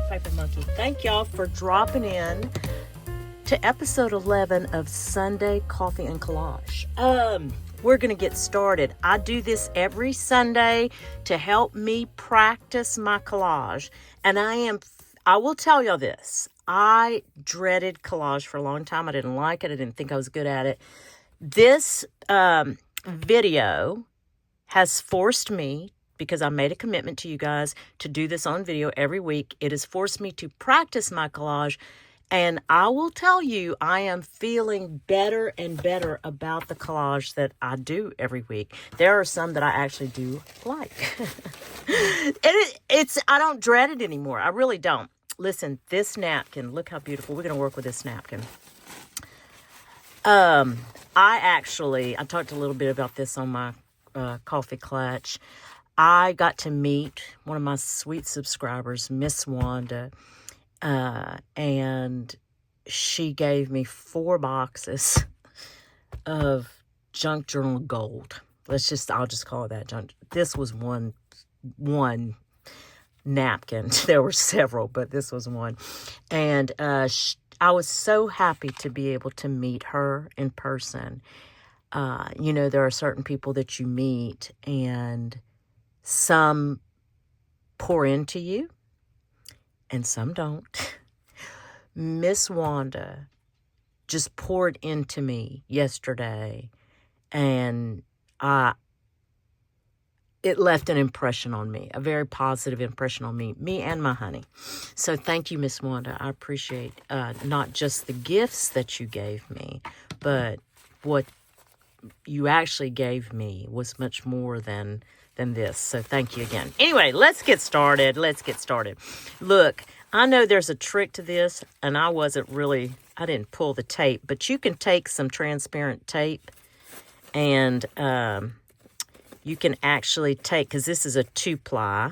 Paper Monkey. Thank y'all for dropping in to episode 11 of Sunday Coffee and Collage. We're going to get started. I do this every Sunday to help me practice my collage. And I will tell y'all this. I dreaded collage for a long time. I didn't like it. I didn't think I was good at it. This video has forced me, because I made a commitment to you guys to do this on video every week. It has forced me to practice my collage. And I will tell you, I am feeling better and better about the collage that I do every week. There are some that I actually do like. I don't dread it anymore. I really don't. Listen, this napkin, look how beautiful. We're going to work with this napkin. I talked a little bit about this on my coffee clutch. I got to meet one of my sweet subscribers, Miss Wanda, and she gave me 4 boxes of junk journal gold. I'll just call it that junk. This was one napkin. There were several, but this was one. And I was so happy to be able to meet her in person. There are certain people that you meet and some pour into you and some don't. Miss Wanda just poured into me yesterday, and it left an impression on me, a very positive impression on me and my honey. So thank you, Miss Wanda. I appreciate not just the gifts that you gave me, but what you actually gave me was much more than this. So thank you again. Anyway, let's get started. Look, I know there's a trick to this, and I didn't pull the tape, but you can take some transparent tape and you can actually take, because this is a 2-ply,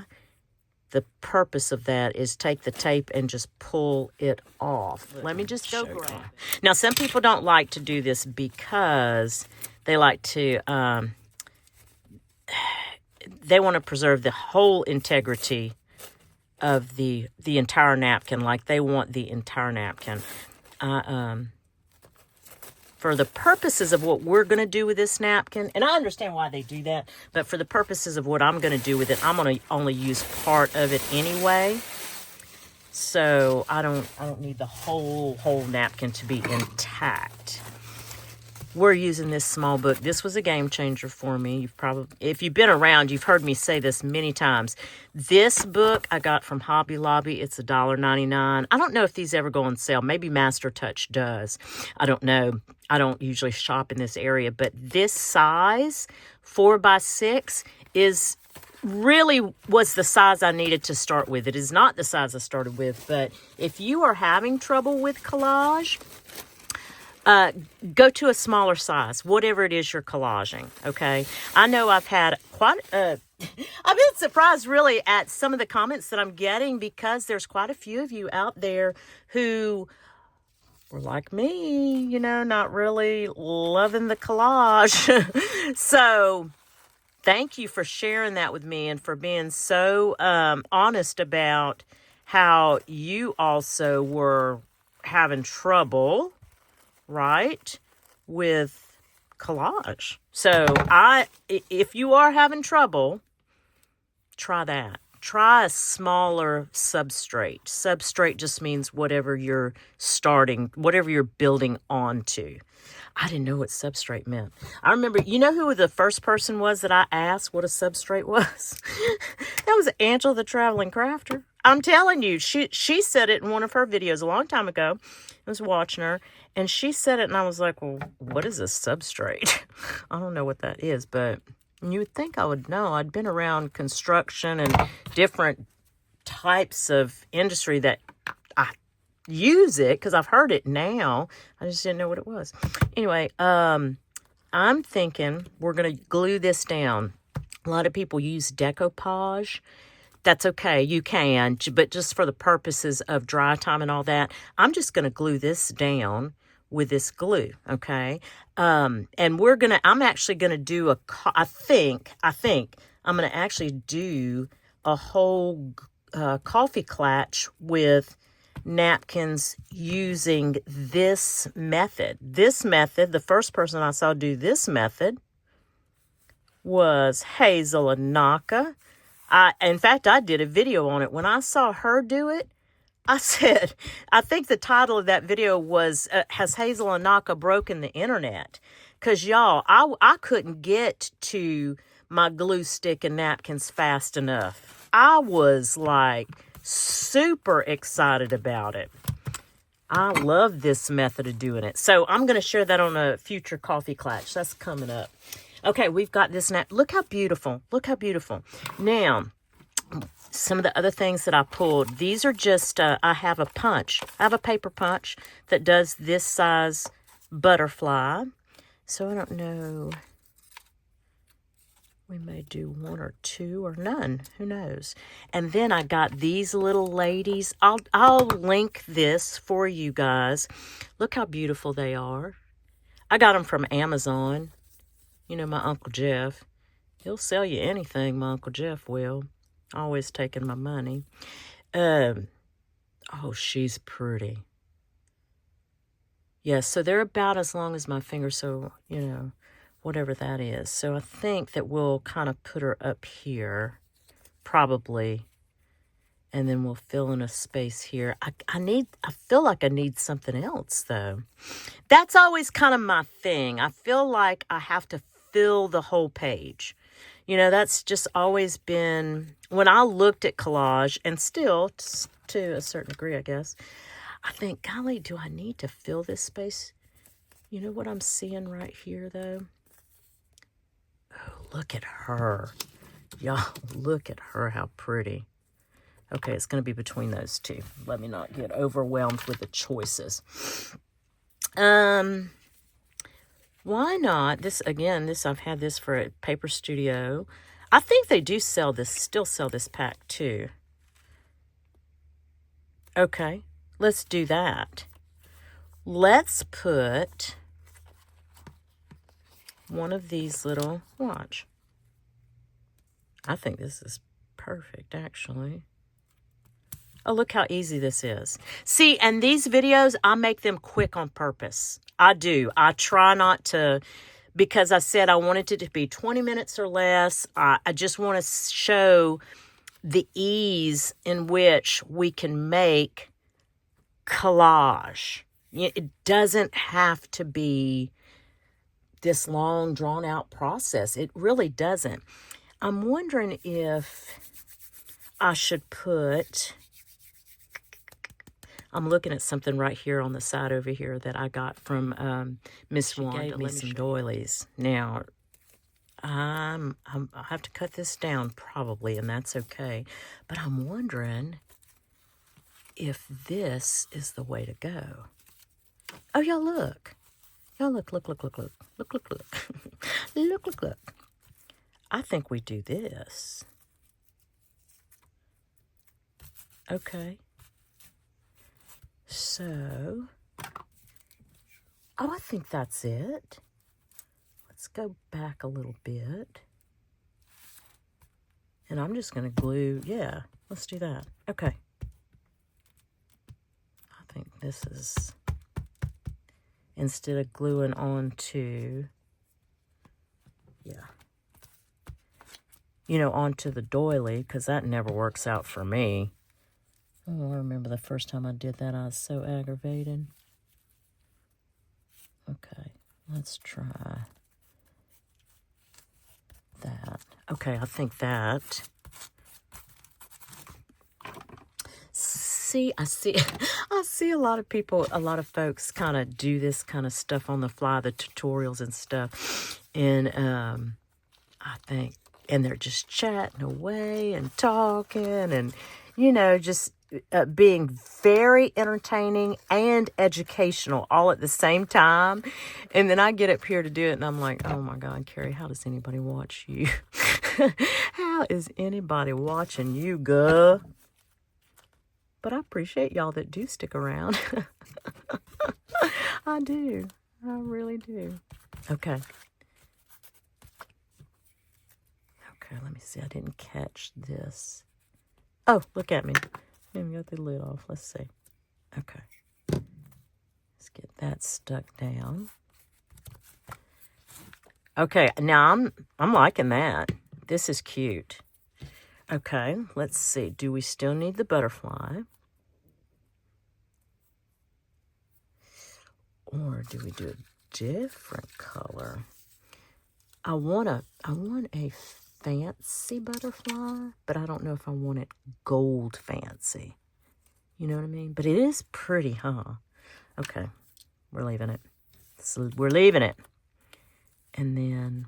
the purpose of that is take the tape and just pull it off. Let me just go grab. Now, some people don't like to do this because they like to, they want to preserve the whole integrity of the entire napkin. Like they want the entire napkin. For the purposes of what we're going to do with this napkin, and I understand why they do that, but for the purposes of what I'm going to do with it, I'm going to only use part of it anyway. So I don't need the whole napkin to be intact. We're using this small book. This was a game changer for me. If you've been around, you've heard me say this many times. This book I got from Hobby Lobby. It's $1.99. I don't know if these ever go on sale. Maybe Master Touch does. I don't know. I don't usually shop in this area, but this size, 4x6, was the size I needed to start with. It is not the size I started with, but if you are having trouble with collage, go to a smaller size, whatever it is you're collaging, okay? I know I've had I've been surprised really at some of the comments that I'm getting, because there's quite a few of you out there who were like me, not really loving the collage. So thank you for sharing that with me and for being so honest about how you also were having trouble, right, with collage. So if you are having trouble, try that. Try a smaller substrate. Substrate just means whatever you're building onto. I didn't know what substrate meant. I remember, who the first person was that I asked what a substrate was? That was Angela the Traveling Crafter. I'm telling you, she said it in one of her videos a long time ago. I was watching her, and she said it, and I was like, well, what is a substrate? I don't know what that is, but you would think I would know. I'd been around construction and different types of industry that I use it, because I've heard it now. I just didn't know what it was. Anyway, I'm thinking we're going to glue this down. A lot of people use decoupage. That's okay, you can, but just for the purposes of dry time and all that, I'm just going to glue this down with this glue, okay? And I'm actually going to do I think I'm going to actually do a whole coffee clutch with napkins using this method. This method, the first person I saw do this method was Hazel Anaka. In fact, I did a video on it. When I saw her do it, I said, I think the title of that video was, Has Hazel Anaka Broken the Internet? Because, y'all, I couldn't get to my glue stick and napkins fast enough. I was, like, super excited about it. I love this method of doing it. So I'm going to share that on a future coffee clutch. That's coming up. Okay, we've got this now. Look how beautiful. Look how beautiful. Now, some of the other things that I pulled, these are just, I have a punch. I have a paper punch that does this size butterfly. So I don't know. We may do one or two or none. Who knows? And then I got these little ladies. I'll link this for you guys. Look how beautiful they are. I got them from Amazon. You know, my Uncle Jeff. He'll sell you anything, my Uncle Jeff will. Always taking my money. Oh, she's pretty. Yeah, so they're about as long as my finger, so, you know, whatever that is. So I think that we'll kind of put her up here, probably. And then we'll fill in a space here. I feel like I need something else, though. That's always kind of my thing. I feel like I have to fill the whole page. You know, that's just always been, when I looked at collage, and still, to a certain degree, I guess, I think, golly, do I need to fill this space? You know what I'm seeing right here, though? Oh, look at her. Y'all, look at her, how pretty. Okay, it's going to be between those two. Let me not get overwhelmed with the choices. Why not? This, again, I've had this for a paper studio. I think they do sell this, still sell this pack too. Okay, let's do that. Let's put one of these little, watch. I think this is perfect, actually. Oh, look how easy this is. See, and these videos, I make them quick on purpose. I do. I try not to, because I said I wanted it to be 20 minutes or less. I just want to show the ease in which we can make collage. It doesn't have to be this long, drawn-out process. It really doesn't. I'm wondering if I should put... I'm looking at something right here on the side over here that I got from Miss Wanda. She gave me some doilies. Now, I have to cut this down probably, and that's okay. But I'm wondering if this is the way to go. Oh, y'all look. Y'all look. Look. I think we do this. Okay. So, I think that's it. Let's go back a little bit. And I'm just going to glue, yeah, let's do that. Okay. I think this is, instead of gluing onto, onto the doily, because that never works out for me. Oh, I remember the first time I did that, I was so aggravated. Okay, let's try that. Okay, I think that. I see a lot of people, a lot of folks kind of do this kind of stuff on the fly, the tutorials and stuff. And I think, and they're just chatting away and talking and, just being very entertaining and educational all at the same time. And then I get up here to do it and I'm like, oh my God, Carrie, how does anybody watch you? How is anybody watching you, girl? But I appreciate y'all that do stick around. I do. I really do. Okay. Okay, let me see. I didn't catch this. Oh, look at me. Let me get the lid off. Let's see. Okay. Let's get that stuck down. Okay, now I'm liking that. This is cute. Okay, let's see. Do we still need the butterfly? Or do we do a different color? I want a fancy butterfly, but I don't know if I want it gold fancy. You know what I mean? But it is pretty, huh? Okay, we're leaving it. So we're leaving it. And then,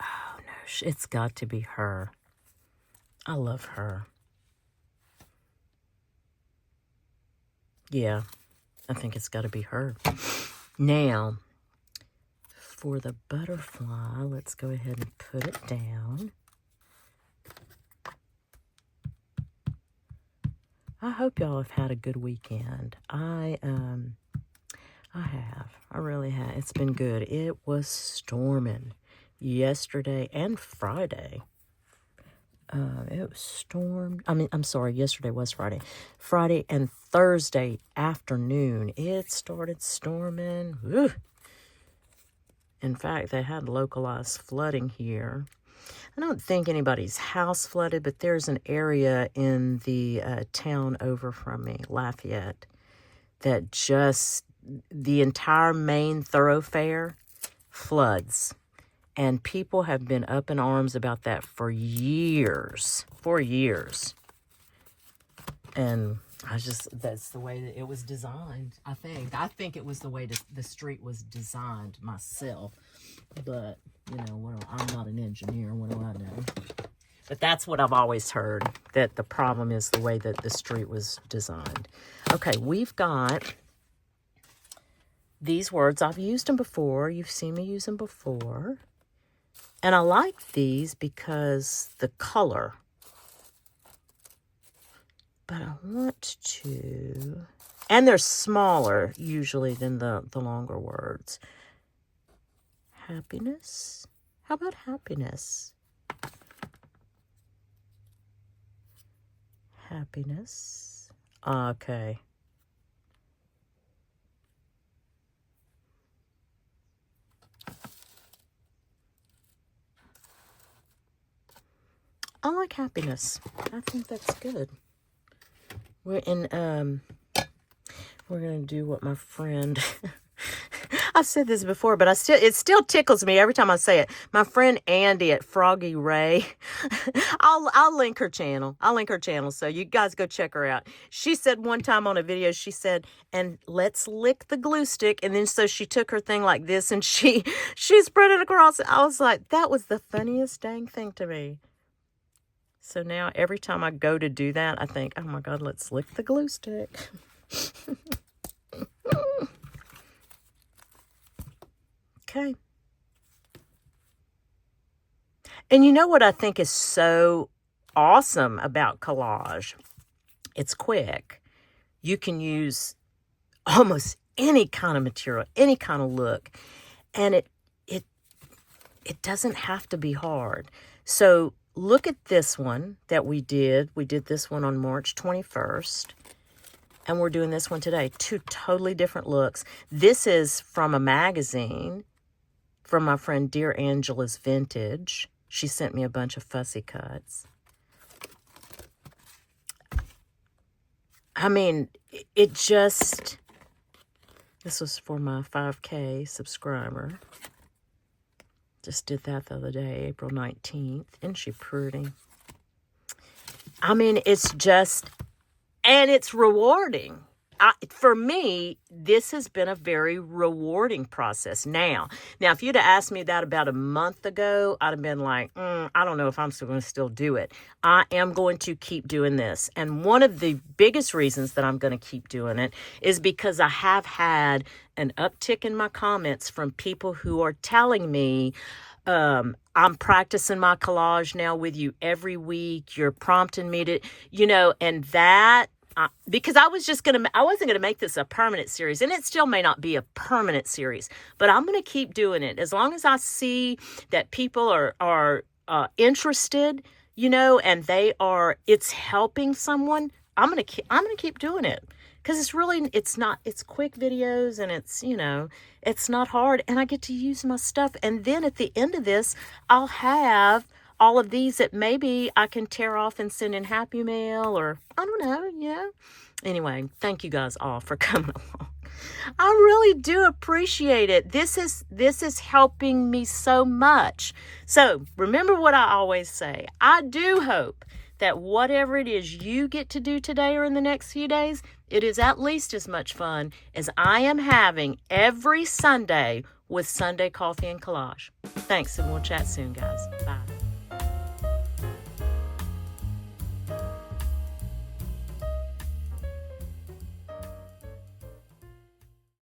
oh no, it's got to be her. I love her. Yeah, I think it's got to be her. Now, for the butterfly, let's go ahead and put it down. I hope y'all have had a good weekend. I have. I really have. It's been good. It was storming yesterday and Friday. It was stormed. I'm sorry, yesterday was Friday. Friday and Thursday afternoon, it started storming. Woo. In fact, they had localized flooding here. I don't think anybody's house flooded, but there's an area in the town over from me, Lafayette, that just the entire main thoroughfare floods. And people have been up in arms about that for years. And that's the way that it was designed, I think. I think it was the way the street was designed myself. But, you know, I'm not an engineer. What do I know? But that's what I've always heard, that the problem is the way that the street was designed. Okay, we've got these words. I've used them before. You've seen me use them before. And I like these because the color. But I want to... And they're smaller, usually, than the longer words. Happiness? How about happiness? Happiness. Okay. I like happiness. I think that's good. We're gonna do what my friend I've said this before, but it still tickles me every time I say it. My friend Andi at Froggy Ray, I'll link her channel. So you guys go check her out. She said one time on a video, she said, and let's lick the glue stick. And then so she took her thing like this and she spread it across. I was like, that was the funniest dang thing to me. So now every time I go to do that, I think, oh my God, let's lick the glue stick. Okay. And you know what I think is so awesome about collage? It's quick. You can use almost any kind of material, any kind of look, and it doesn't have to be hard. So look at this one that we did. We did this one on March 21st. And we're doing this one today. Two totally different looks. This is from a magazine from my friend Dear Angela's Vintage. She sent me a bunch of fussy cuts. I mean, it just... This was for my 5K subscriber. Just did that the other day, April 19th. Isn't she pretty? I mean, it's just... And it's rewarding. For me, this has been a very rewarding process. Now, if you'd have asked me that about a month ago, I'd have been like, I don't know if I'm still going to still do it. I am going to keep doing this. And one of the biggest reasons that I'm going to keep doing it is because I have had an uptick in my comments from people who are telling me, I'm practicing my collage now with you every week. You're prompting me to, and that, because I wasn't going to make this a permanent series, and it still may not be a permanent series, but I'm going to keep doing it. As long as I see that people are interested, and it's helping someone, I'm gonna keep doing it. Because it's quick videos, and it's not hard, and I get to use my stuff. And then at the end of this, I'll have all of these that maybe I can tear off and send in Happy Mail, or I don't know. Anyway, thank you guys all for coming along. I really do appreciate it. This is helping me so much. So remember what I always say. I do hope that whatever it is you get to do today or in the next few days, it is at least as much fun as I am having every Sunday with Sunday Coffee and Collage. Thanks, and we'll chat soon, guys. Bye.